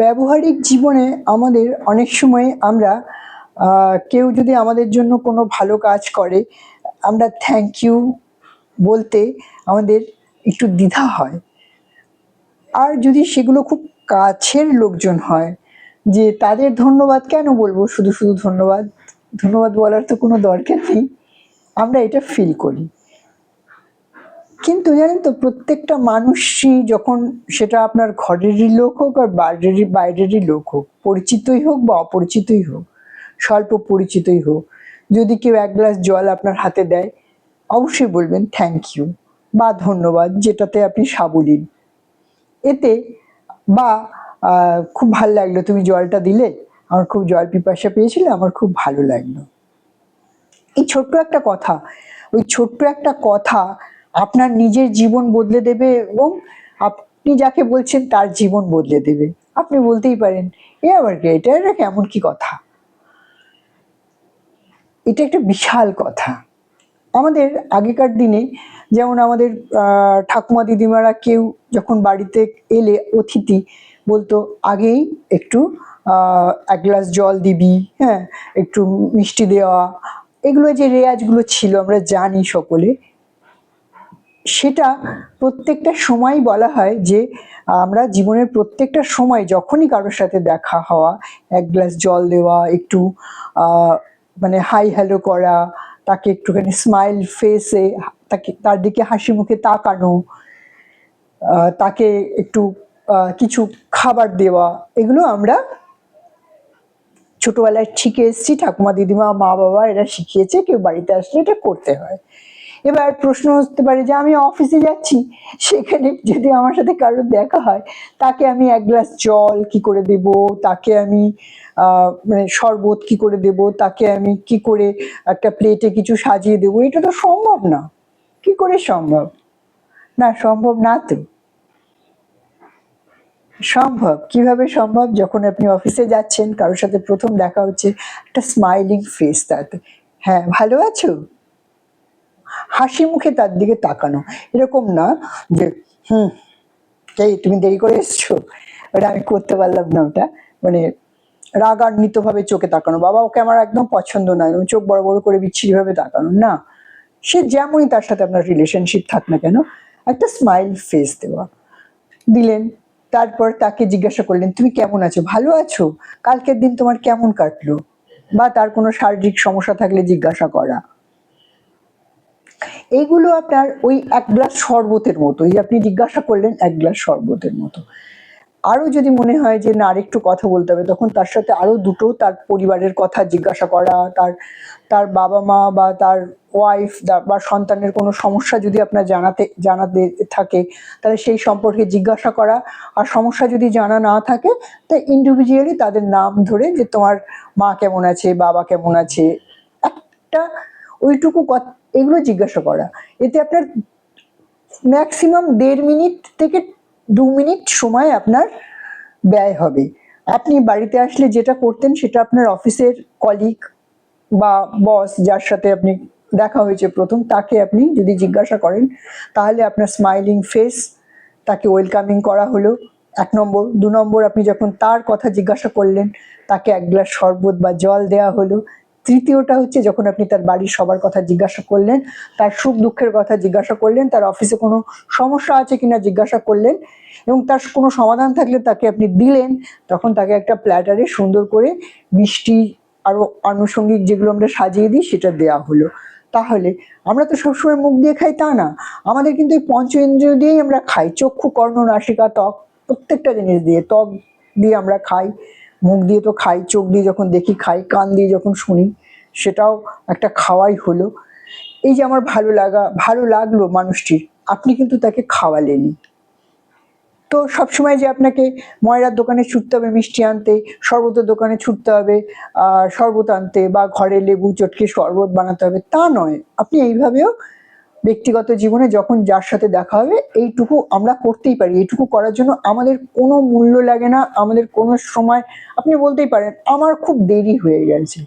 ব্যবহারিক জীবনে আমাদের অনেক সময় আমরা কেউ যদি আমাদের জন্য কোনো ভালো কাজ করে, আমরা থ্যাংক ইউ বলতে আমাদের একটু দ্বিধা হয়। আর যদি সেগুলো খুব কাছের লোকজন হয়, যে তাদের ধন্যবাদ কেন বলবো, শুধু শুধু ধন্যবাদ ধন্যবাদ বলার তো কোনো দরকার নেই, আমরা এটা ফিল করি। কিন্তু জানেন তো, প্রত্যেকটা মানুষই, যখন সেটা আপনার ঘরেরই লোক হোক আর বাইরেরই লোক হোক, পরিচিতই হোক বা অপরিচিতই হোক, স্বল্প পরিচিতই হোক, যদি কেউ এক গ্লাস জল আপনার হাতে দেয়, অবশ্যই বলবেন থ্যাংক ইউ বা ধন্যবাদ, যেটাতে আপনি সাবলীল। এতে বা খুব ভালো লাগলো তুমি জলটা দিলে, আমার খুব জল পিপাসা পেয়েছিল, আমার খুব ভালো লাগলো। এই ছোট্ট একটা কথা, ওই ছোট্ট একটা কথা আপনার নিজের জীবন বদলে দেবে, এবং আপনি যাকে বলছেন তার জীবন বদলে দেবে। আপনি বলতেই পারেন, এ আবার কি, এটা এটা কেমন কি কথা। এটা একটা বিশাল কথা। আমাদের আগেকার দিনে যেমন আমাদের ঠাকুমা দিদিমারা কেউ যখন বাড়িতে এলে অতিথি, বলতো আগেই একটু এক গ্লাস জল দিবি, হ্যাঁ, একটু মিষ্টি দেওয়া, এগুলো যে রেওয়াজগুলো ছিল আমরা জানি সকলে। সেটা প্রত্যেকটা সময় বলা হয় যে আমরা জীবনের প্রত্যেকটা সময় যখনই কারোর সাথে দেখা হওয়া, এক গ্লাস জল দেওয়া, একটু মানে হাই হ্যালো করা, তাকে একটুখানি স্মাইল ফেসে তার দিকে হাসি মুখে তাকানো, তাকে একটু কিছু খাবার দেওয়া, এগুলো আমরা ছোটবেলায় শিখে এসেছি। ঠাকুমা দিদিমা মা বাবা এরা শিখিয়েছে, কেউ বাড়িতে আসলে এটা করতে হয়। এবার প্রশ্ন হতে পারে যে আমি অফিসে যাচ্ছি, সেখানে যদি আমার সাথে কারোর দেখা হয়, তাকে আমি এক গ্লাস জল কি করে দেব, তাকে আমি মানে শরবত কি করে দেব, তাকে আমি কি করে একটা প্লেটে কিছু সাজিয়ে দেবো, এটা তো সম্ভব না। কি করে সম্ভব? না, সম্ভব না তো। সম্ভব। কিভাবে সম্ভব? যখন আপনি অফিসে যাচ্ছেন, কারোর সাথে প্রথম দেখা হচ্ছে, একটা স্মাইলিং ফেস তাতে, হ্যাঁ ভালো আছো, হাসি মুখে তার দিকে তাকানো। এরকম না যে এই তুমি দেরি করে এসছো, ওটা আমি করতে পারলাম না, ওটা মানে রাগান্বিত ভাবে চোখে তাকানো, বাবা ওকে আমার একদম পছন্দ নয়, চোখ বড় বড় করে বিচ্ছিরি ভাবে তাকানো না। সে যেমনই তার সাথে আপনার রিলেশনশিপ থাক না কেন, একটা স্মাইল ফেস দেওয়া। দিলেন, তারপর তাকে জিজ্ঞাসা করলেন তুমি কেমন আছো, ভালো আছো, কালকের দিন তোমার কেমন কাটলো, বা তার কোনো শারীরিক সমস্যা থাকলে জিজ্ঞাসা করা। এইগুলো আপনার ওই এক গ্লাস শরবতের মতো, এই আপনি জিজ্ঞাসা করলেন এক গ্লাস শরবতের মতো। আরো যদি মনে হয় যে না আরেকটু কথা বলতে হবে, তখন তার সাথে আরো দুটো তার পরিবারের কথা জিজ্ঞাসা করা, তার বাবা মা বা তার ওয়াইফ বা সন্তানের কোনো সমস্যা যদি আপনার জানাতে থাকে, তাহলে সেই সম্পর্কে জিজ্ঞাসা করা। আর সমস্যা যদি জানা না থাকে, তা ইন্ডিভিজুয়ালি তাদের নাম ধরে, যে তোমার মা কেমন আছে, বাবা কেমন আছে, একটা ওইটুকু এগুলো জিজ্ঞাসা করা। এতে আপনার ম্যাক্সিমাম 1.5 মিনিট থেকে 2 মিনিট সময় আপনার ব্যয় হবে। আপনি বাড়িতে আসলে যেটা করতেন, সেটা আপনার অফিসের কলিগ বা বস, যার সাথে আপনি দেখা হয়েছে প্রথম, তাকে আপনি যদি জিজ্ঞাসা করেন, তাহলে আপনার স্মাইলিং ফেস, তাকে ওয়েলকামিং করা হলো 1 নম্বর। 2 নম্বর, আপনি যখন তার কথা জিজ্ঞাসা করলেন, তাকে এক গ্লাস শরবত বা জল দেওয়া হলো। তৃতীয়টা হচ্ছে, যখন আপনি তার বাড়ির সবার কথা জিজ্ঞাসা করলেন, তার সুখ দুঃখের কথা জিজ্ঞাসা করলেন, তার অফিসে কোনো সমস্যা আছে কিনা জিজ্ঞাসা করলেন, এবং তার কোনো সমাধান থাকলে তাকে আপনি দিলেন। তখন তাকে একটা প্ল্যাটারে সুন্দর করে মিষ্টি আরো আনুষঙ্গিক যেগুলো আমরা সাজিয়ে দিই, সেটা দেওয়া হলো। তাহলে আমরা তো সবসময় মুখ দিয়ে খাই তা না, আমাদের কিন্তু এই পঞ্চ ইন্দ্রিয় দিয়েই আমরা খাই, চক্ষু কর্ণ নাসিকা ত্বক, প্রত্যেকটা জিনিস দিয়ে। ত্বক দিয়ে আমরা খাই, মুখ দিয়ে তো খাই, চোখ দিয়ে যখন দেখি খাই, কান দিয়ে যখন শুনি সেটাও একটা খাওয়াই হলো। এই যে আমার ভালো লাগলো মানুষটির, আপনি কিন্তু তাকে খাওয়ালেনই। তো সবসময় যে আপনাকে ময়রার দোকানে ছুটতে হবে মিষ্টি আনতে, শরবতের দোকানে ছুটতে হবে শরবত আনতে, বা ঘরে লেবু চটকে শরবত বানাতে হবে, তা নয়। আপনি এইভাবেও ব্যক্তিগত জীবনে যখন যার সাথে দেখা হবে, এইটুকু আমরা করতেই পারি। এইটুকু করার জন্য আমাদের কোনো মূল্য লাগে না, আমাদের কোনো সময়। আপনি বলতেই পারেন আমার খুব দেরি হয়ে গেছে,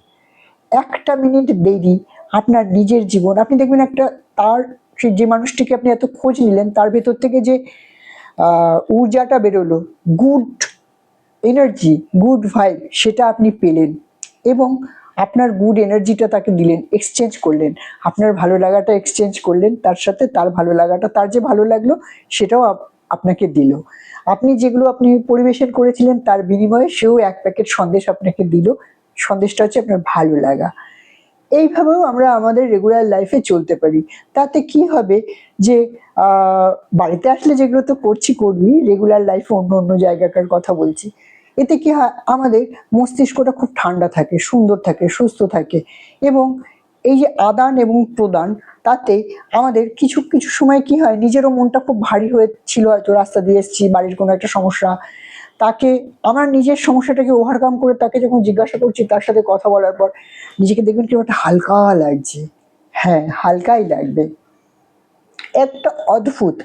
1টা মিনিট দেরি আপনার নিজের জীবন, আপনি দেখবেন একটা, তার যে মানুষটিকে আপনি এত খোঁজ নিলেন, তার ভেতর থেকে যে ঊর্জাটা বেরোলো, গুড এনার্জি, গুড ভাইব সেটা আপনি পেলেন এবং আপনার গুড এনার্জিটা তাকে দিলেন, এক্সচেঞ্জ করলেন, আপনার ভালো লাগাটা এক্সচেঞ্জ করলেন তার সাথে, তার ভালো লাগাটা, তার যে ভালো লাগলো সেটাও আপনাকে দিল। আপনি যেগুলো আপনি পরিবেশন করেছিলেন তার বিনিময়ে সেও এক প্যাকেট সন্দেশ আপনাকে দিল, সন্দেশটা হচ্ছে আপনার ভালো লাগা। এইভাবেও আমরা আমাদের রেগুলার লাইফে চলতে পারি। তাতে কি হবে যে বাড়িতে আসলে যেগুলো তো করবি, রেগুলার লাইফে অন্য অন্য জায়গাকার কথা বলছি, এতে কি হয় আমাদের মস্তিষ্কটা খুব ঠান্ডা থাকে, সুন্দর থাকে, সুস্থ থাকে এবং এই যে আদান এবং প্রদান, তাতে আমাদের কিছু কিছু সময় কি হয় নিজেরও মনটা খুব ভারী হয়েছিল, হয়তো রাস্তা দিয়ে এসেছি, বাড়ির কোনো একটা সমস্যা, তাকে আমার নিজের সমস্যাটাকে ওভারকাম করে তাকে যখন জিজ্ঞাসা করছি, তার সাথে কথা বলার পর নিজেকে দেখবেন কি একটা হালকা লাগছে। হ্যাঁ, হালকাই লাগবে। একটা অদ্ভুত,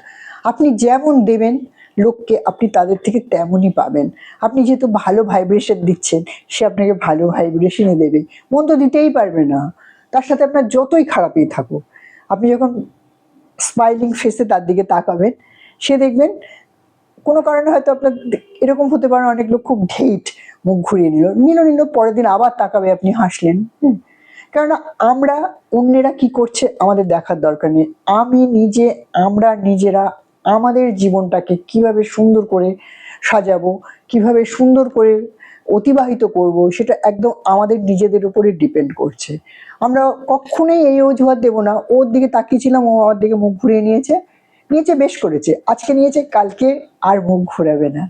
আপনি যেমন দেবেন লোককে আপনি তাদের থেকে তেমনই পাবেন। আপনি যেহেতু ভালো ভাইব্রেশন দিচ্ছেন, সে আপনাকে ভালো ভাইব্রেশনই দেবে, মন তো দিতেই পারবে না। তার সাথে আপনার যতই খারাপই থাকুক, আপনি যখন স্মাইলিং ফেসে তার দিকে তাকাবেন, সে দেখবেন কোনো কারণে হয়তো আপনার এরকম হতে পারে, অনেক লোক খুব ঢেইট মুখ ঘুরিয়ে নিল, পরের দিন আবার তাকাবে, আপনি হাসলেন। কেননা আমরা অন্যেরা কি করছে আমাদের দেখার দরকার নেই, আমরা নিজেরা আমাদের জীবনটাকে কিভাবে সুন্দর করে সাজাবো, কিভাবে সুন্দর করে অতিবাহিত করব, সেটা একদম আমাদের নিজেদের উপরে ডিপেন্ড করছে। আমরা কখনোই এই অজুহাত দেবো না, ওর দিকে তাকিয়েছিলাম, ও আমার দিকে মুখ ঘুরিয়ে নিয়েছে, বেশ করেছে, আজকে নিয়েছে, কালকে আর মুখ ঘুরাবে না।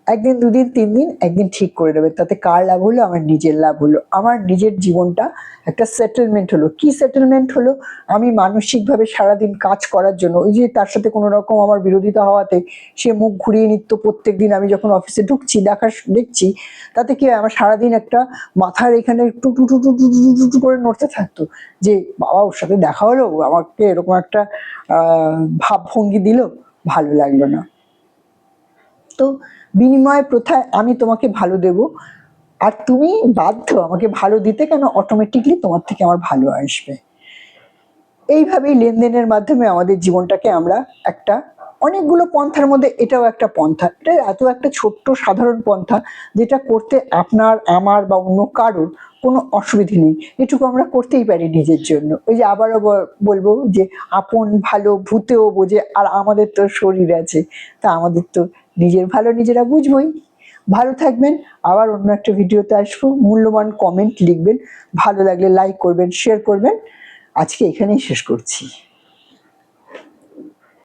একদিন, দুদিন, 3 দিন, একদিন ঠিক করে নেবে। তাতে কার লাভ হলো? আমার নিজের লাভ হলো, আমার নিজের জীবনটা একটা সেটেলমেন্ট হলো। কি সেটেলমেন্ট হলো? আমি মানসিকভাবে সারাদিন কাজ করার জন্য, ওই যে তার সাথে কোনো রকম আমার বিরোধিতা হওয়াতে সে মুখ ঘুরিয়ে নিত প্রত্যেক দিন, আমি যখন অফিসে ঢুকছি দেখছি, তাতে কি হয় আমার সারাদিন একটা মাথার এখানে টু টু টু টু টু টু টু টু করে নড়তে থাকতো যে বাবা ওর সাথে দেখা হলো, আমাকে এরকম একটা ভাবভঙ্গি দিল, ভালো লাগলো না। তো বিনিময় প্রথায় আমি তোমাকে ভালো দেব আর তুমি বাধ্য আমাকে ভালো দিতে, কেন অটোমেটিকলি তোমার থেকে আমার ভালো আসবে। এইভাবেই লেনদেনের মাধ্যমে আমাদের জীবনটাকে আমরা একটা অনেকগুলো পন্থার মধ্যে এটাও একটা পন্থা, এটা এত একটা ছোট্ট সাধারণ পন্থা যেটা করতে আপনার, আমার বা অন্য কারোর কোনো অসুবিধে নেই, এটুকু আমরা করতেই পারি নিজের জন্য। ওই যে আবারও বলবো যে আপন ভালো ভূতেও বোঝে, আর আমাদের তো শরীর আছে, তা আমাদের তো নিজের ভালো নিজেরা বুঝবোই। ভালো থাকবেন, আবার অন্য একটা ভিডিওতে আসবো। মূল্যবান কমেন্ট লিখবেন, ভালো লাগলে লাইক করবেন, শেয়ার করবেন। আজকে এখানেই শেষ করছি।